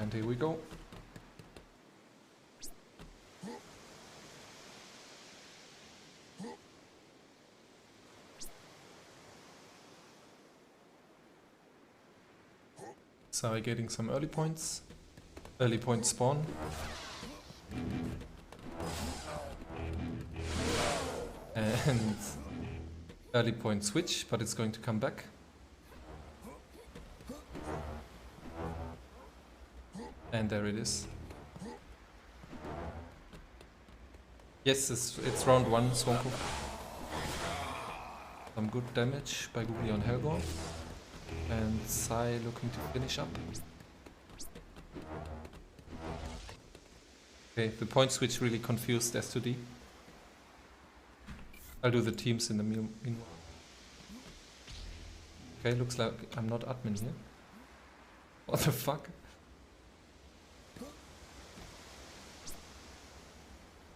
And here we go. So I'm getting some early points. Early point spawn. And early point switch, but it's going to come back. And there it is. Yes, it's round 1, Swonko. Some good damage by Googly on Helgor. And Sai looking to finish up. Okay, the point switch really confused S2D. I'll do the teams in the meanwhile. Okay, looks like I'm not admin here. What the fuck?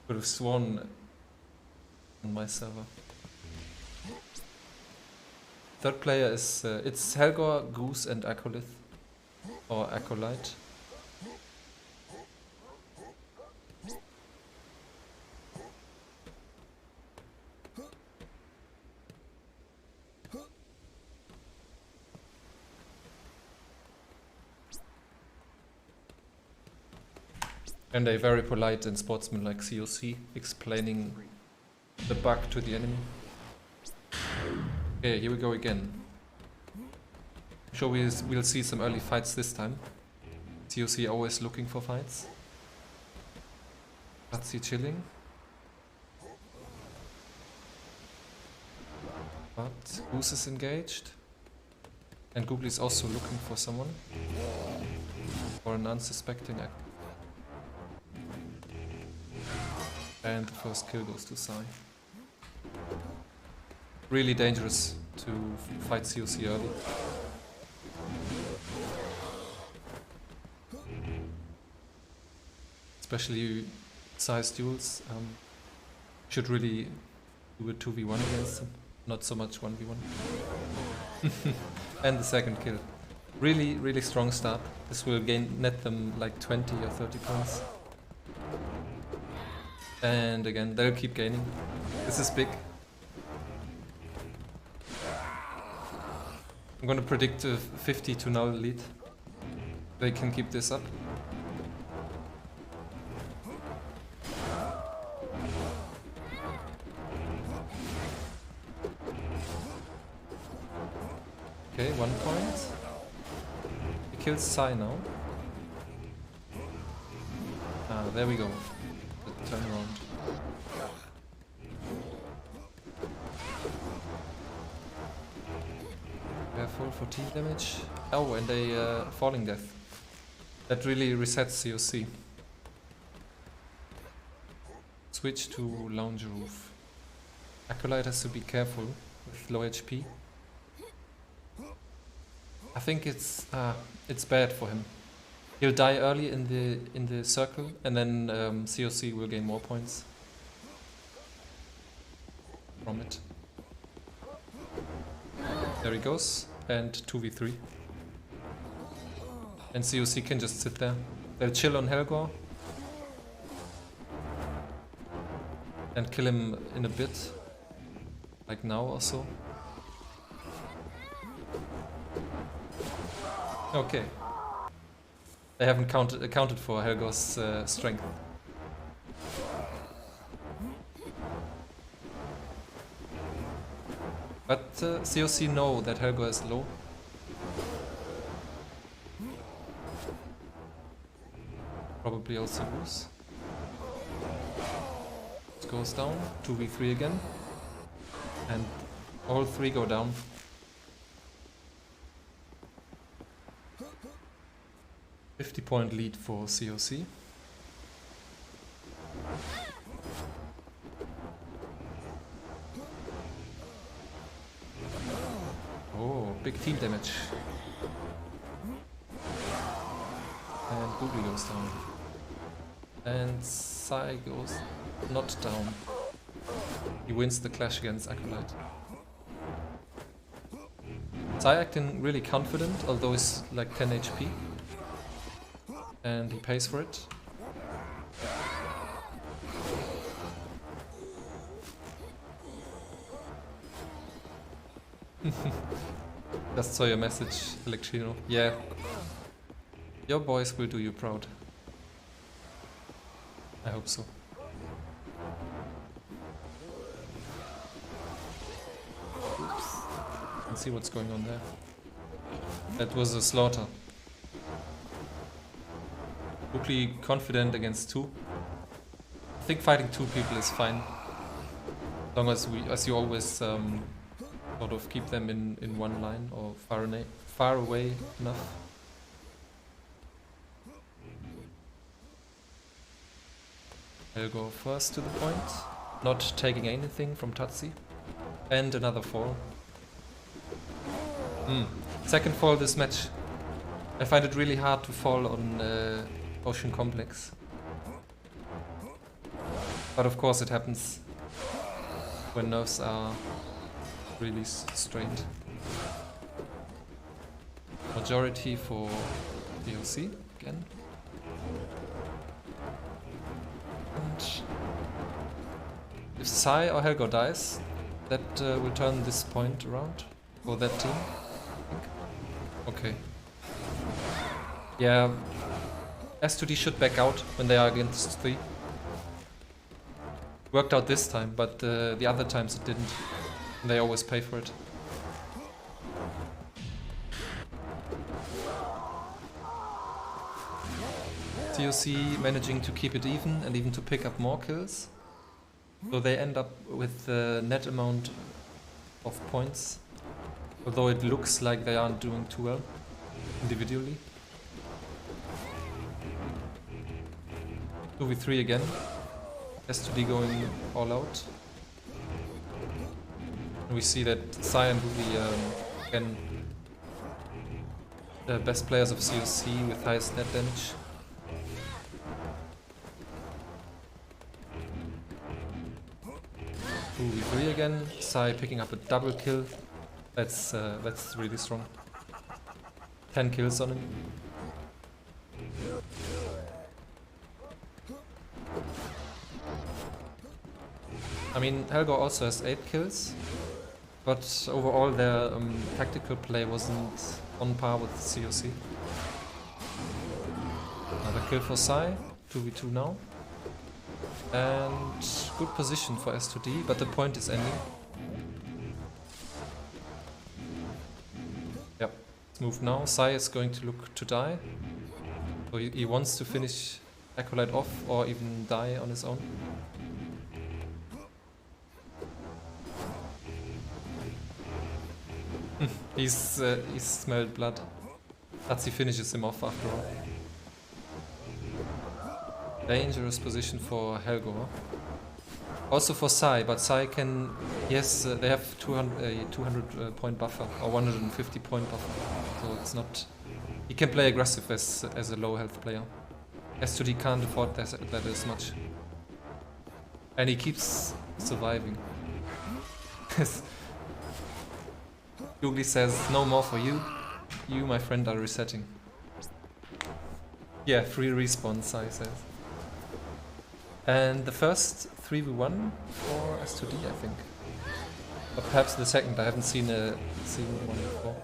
Could have sworn on my server. Third player is it's Helgor, Goose, and Acolyth or Acolyte. And a very polite and sportsmanlike CoC explaining the bug to the enemy. Okay, here we go again. Sure, we'll see some early fights this time. CoC always looking for fights. Patsy chilling. But Goose is engaged. And Googly is also looking for someone. For an unsuspecting act. And the first kill goes to Sai. Really dangerous to fight CoC early. Especially Sai's duels. Should really do a 2v1 against him. Not so much 1v1. And the second kill. Really, really strong start. This will net them like 20 or 30 points. And again, they'll keep gaining. This is big. I'm gonna predict a 50 to 0 lead. They can keep this up. Okay, 1 point. He kills Sai now. Ah, there we go. Turn around. Careful for team damage. Oh, and a falling death. That really resets CoC. Switch to lounge roof. Acolyte has to be careful with low HP. I think it's bad for him. He'll die early in the circle, and then CoC will gain more points from it. There he goes, and 2v3. And CoC can just sit there. They'll chill on Helgor and kill him in a bit, like now or so. Okay. They haven't accounted for Helgor's strength. But CoC know that Helgor is low. Probably also lose. It goes down, 2v3 again. And all 3 go down. .50 lead for CoC. Oh, big team damage. And Googly goes down. And Sai goes not down. He wins the clash against Acolyte. Sai acting really confident, although he's like 10 HP. And he pays for it. Just saw your message, Electrino. Yeah. Your boys will do you proud. I hope so. Oops. Let's see what's going on there. That was a slaughter. Quickly confident against 2. I think fighting 2 people is fine. As long as you always sort of keep them in one line or far away enough. I'll go first to the point, not taking anything from Tatsi. And another fall. Second fall this match. I find it really hard to fall on Ocean Complex. But of course it happens when nerves are really strained. Majority for CoC again. And if Sai or Helgo dies, that will turn this point around for that team, I think. Okay. Yeah, S2D should back out when they are against 3. Worked out this time, but the other times it didn't. And they always pay for it. CoC managing to keep it even and even to pick up more kills. So they end up with the net amount of points. Although it looks like they aren't doing too well individually. 2v3 again. S2D going all out. And we see that Sai and Ruby again the best players of CoC with highest net damage. Ruby 3 again, Sai picking up a double kill. That's really strong. 10 kills on him. I mean, Helgo also has 8 kills, but overall their tactical play wasn't on par with CoC. Another kill for Sai, 2v2 now. And good position for S2D, but the point is ending. Yep, let's move now. Sai is going to look to die. So he wants to finish Acolyte off or even die on his own. He's smelled blood. Tatsi finishes him off after all. Dangerous position for Helgo. Also for Sai, but Sai can... Yes, they have 200 point buffer, or 150 point buffer. So it's not... He can play aggressive as a low health player. S2D can't afford that as much. And he keeps surviving. Googly says, no more for you. You, my friend, are resetting. Yeah, free respawn, Sai says. And the first 3v1 for S2D, I think. Or perhaps the second, I haven't seen one before.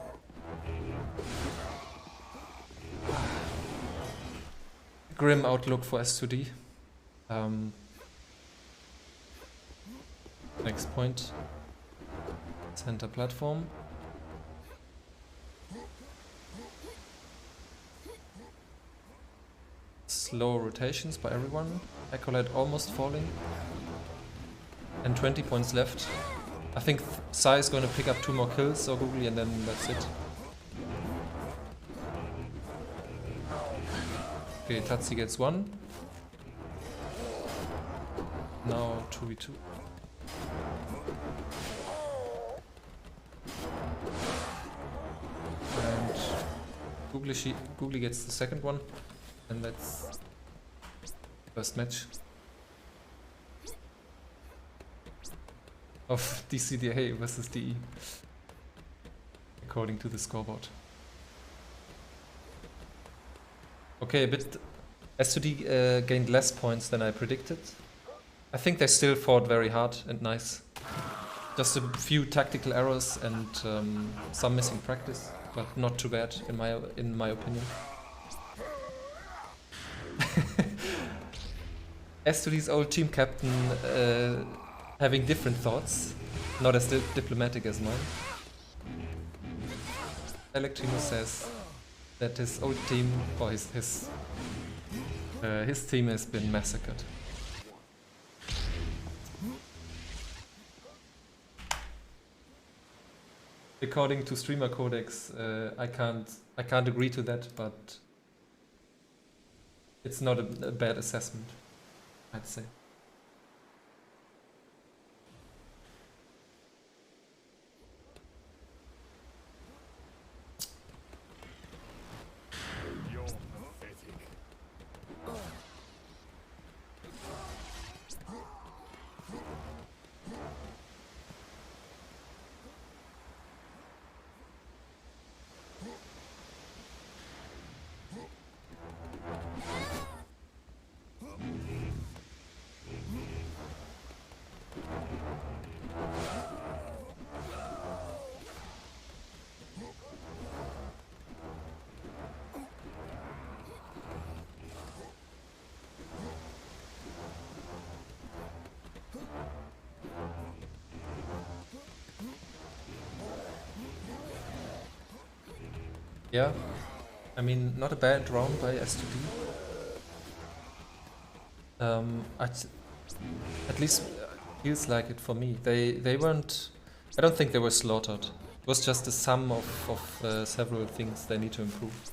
Grim outlook for S2D. Next point. Center platform. Slow rotations by everyone. Acolyte almost falling. And 20 points left. I think Sai is going to pick up 2 more kills or Googly and then that's it. Okay, Tatsi gets 1. Now 2v2. And Googly gets the second one. And that's first match of DCDA versus DE, according to the scoreboard. Okay, a bit S2D gained less points than I predicted. I think they still fought very hard and nice. Just a few tactical errors and some missing practice, but not too bad in my opinion. S2D's old team captain having different thoughts, not as diplomatic as mine. Electrino says that his old team, or his team has been massacred. According to Streamer Codex, I can't agree to that, but it's not a bad assessment, I'd say. Yeah, I mean, not a bad round by S2D. At least feels like it for me. They weren't. I don't think they were slaughtered. It was just a sum of several things they need to improve.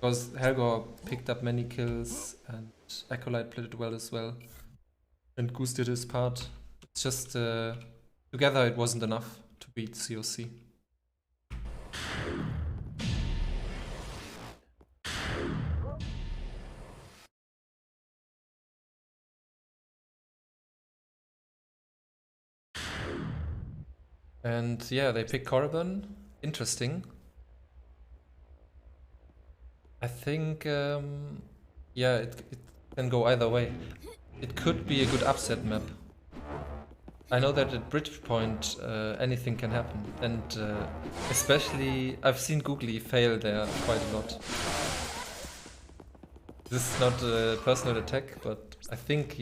Because Helgor picked up many kills and Acolyte played it well as well. And Goose did his part. It's just together it wasn't enough to beat CoC. And yeah, they pick Korriban. Interesting. I think, yeah, it can go either way. It could be a good upset map. I know that at Bridgepoint anything can happen, and especially I've seen Googly fail there quite a lot. This is not a personal attack, but I think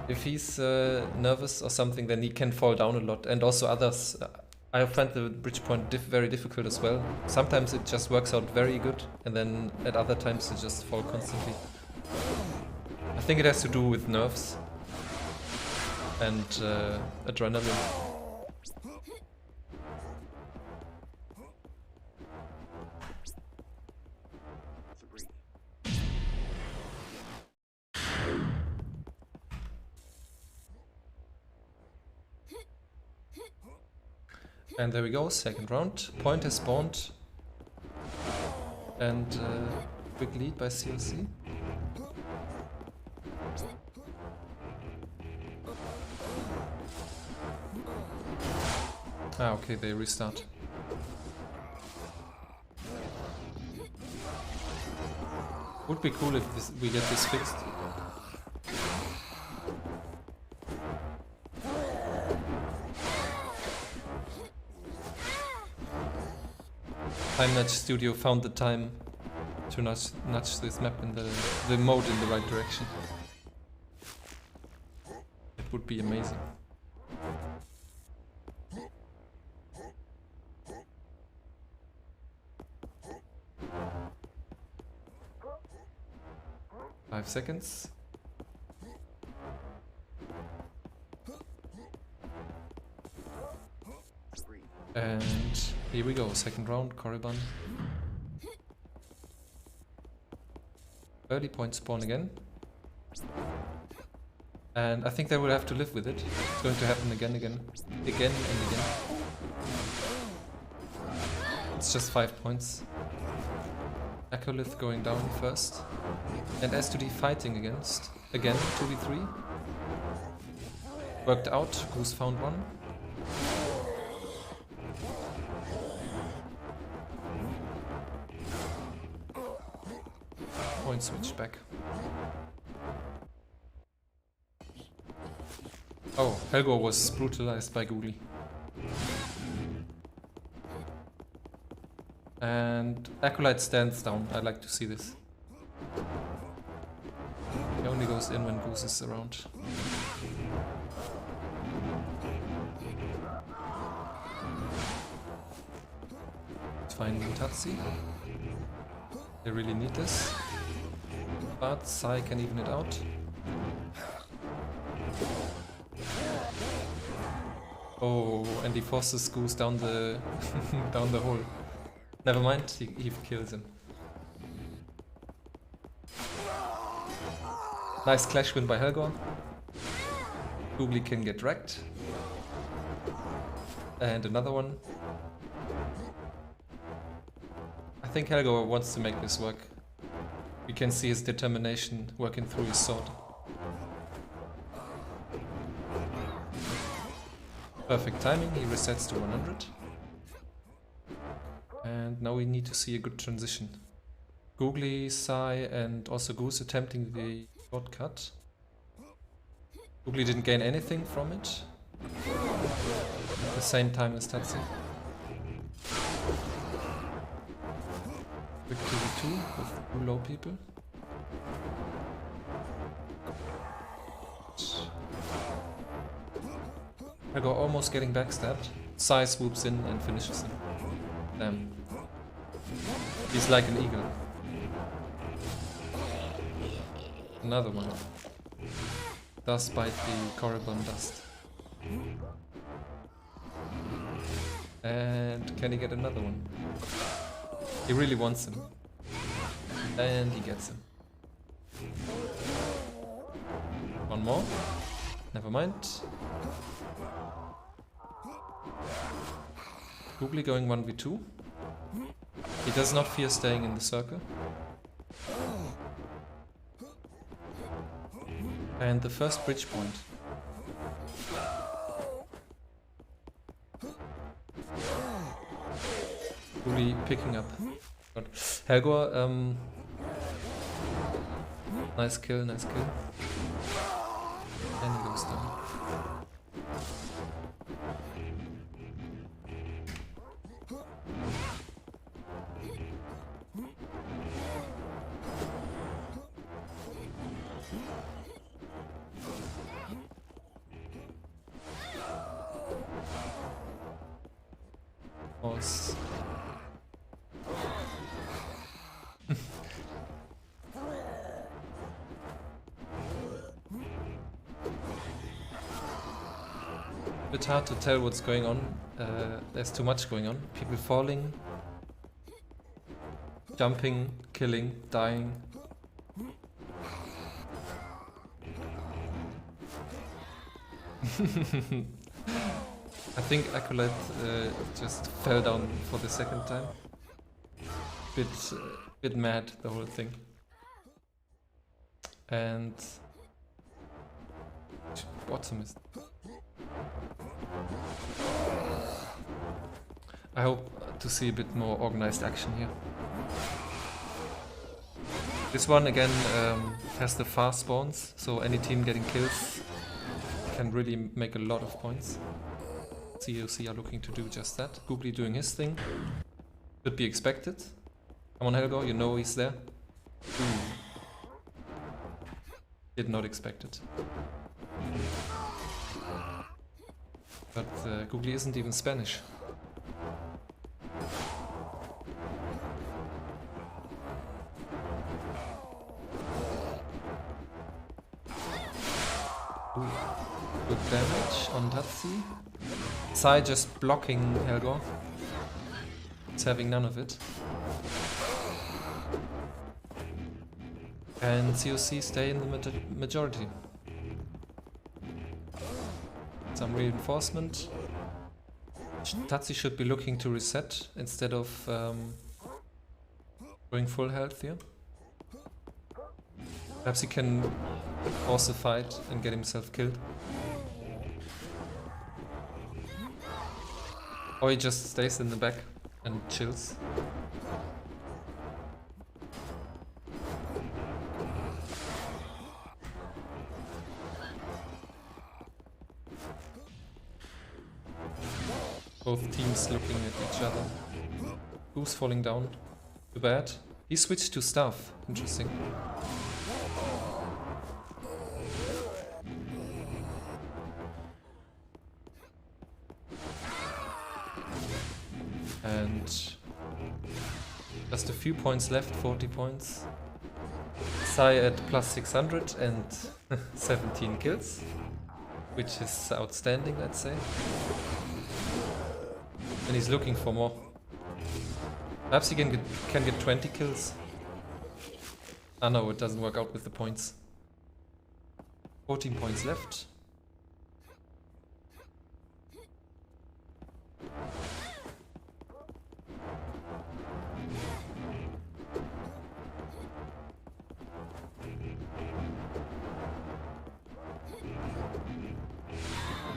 if he's nervous or something, then he can fall down a lot, and also others. I find the Bridgepoint very difficult as well. Sometimes it just works out very good, and then at other times it just fall constantly. I think it has to do with nerves and adrenaline. And there we go, second round. Point has spawned. And quick lead by CoC. Ah, okay, they restart. Would be cool if we get this fixed. Time Nudge Studio found the time to nudge this map in the mode in the right direction. It would be amazing. Five seconds. And here we go, second round, Korriban. Early point spawn again. And I think they will have to live with it. It's going to happen again and again. It's just 5 points. Acolyth going down first. And S2D fighting against. Again, 2v3. Worked out, Goose found one. Point switch back. Oh, Helgo was brutalized by Googly. And Acolyte stands down. I like to see this. He only goes in when Goose is around. It's finding Tatsi. They really need this. But Sai can even it out. Oh, and he forces Goose down the down the hole. Never mind, he kills him. Nice clash win by Helgor. Googly can get wrecked. And another one. I think Helgor wants to make this work. You can see his determination working through his sword. Perfect timing, he resets to 100. And now we need to see a good transition. Googly, Sai and also Goose attempting the shortcut. Googly didn't gain anything from it. At the same time as Tatsi. Quick 2v2 with two low people. I go almost getting backstabbed. Sai swoops in and finishes him. Damn. He's like an eagle. Another one. Does bite the Corriban dust. And can he get another one? He really wants him. And he gets him. One more. Never mind. Googly going 1v2. He does not fear staying in the circle. And the first bridge point. Googly picking up. But Helgor, nice kill, nice kill. And he goes down. Pause. Bit hard to tell what's going on. There's too much going on. People falling, jumping, killing, dying. I think Acolyte just fell down for the second time. Bit mad, the whole thing. And bottom is. I hope to see a bit more organized action here. This one again has the fast spawns, so any team getting kills can really make a lot of points. CoC are looking to do just that. Googly doing his thing. Could be expected. Come on Helgo, you know he's there. Did not expect it. But Googly isn't even Spanish. Ooh. Good damage on Tatsi. Sai just blocking Helgor. It's having none of it. And CoC stay in the majority. Some reinforcement. Tatsi should be looking to reset instead of going full health here. Perhaps he can force a fight and get himself killed. Or he just stays in the back and chills. Both teams looking at each other. Who's falling down? Too bad. He switched to staff. Interesting. And just a few points left, 40 points. Sai at plus 600 and 17 kills, which is outstanding, let's say. And he's looking for more. Perhaps he can get 20 kills. Ah no, it doesn't work out with the points. 14 points left.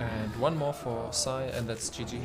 And one more for Sai, and that's GG.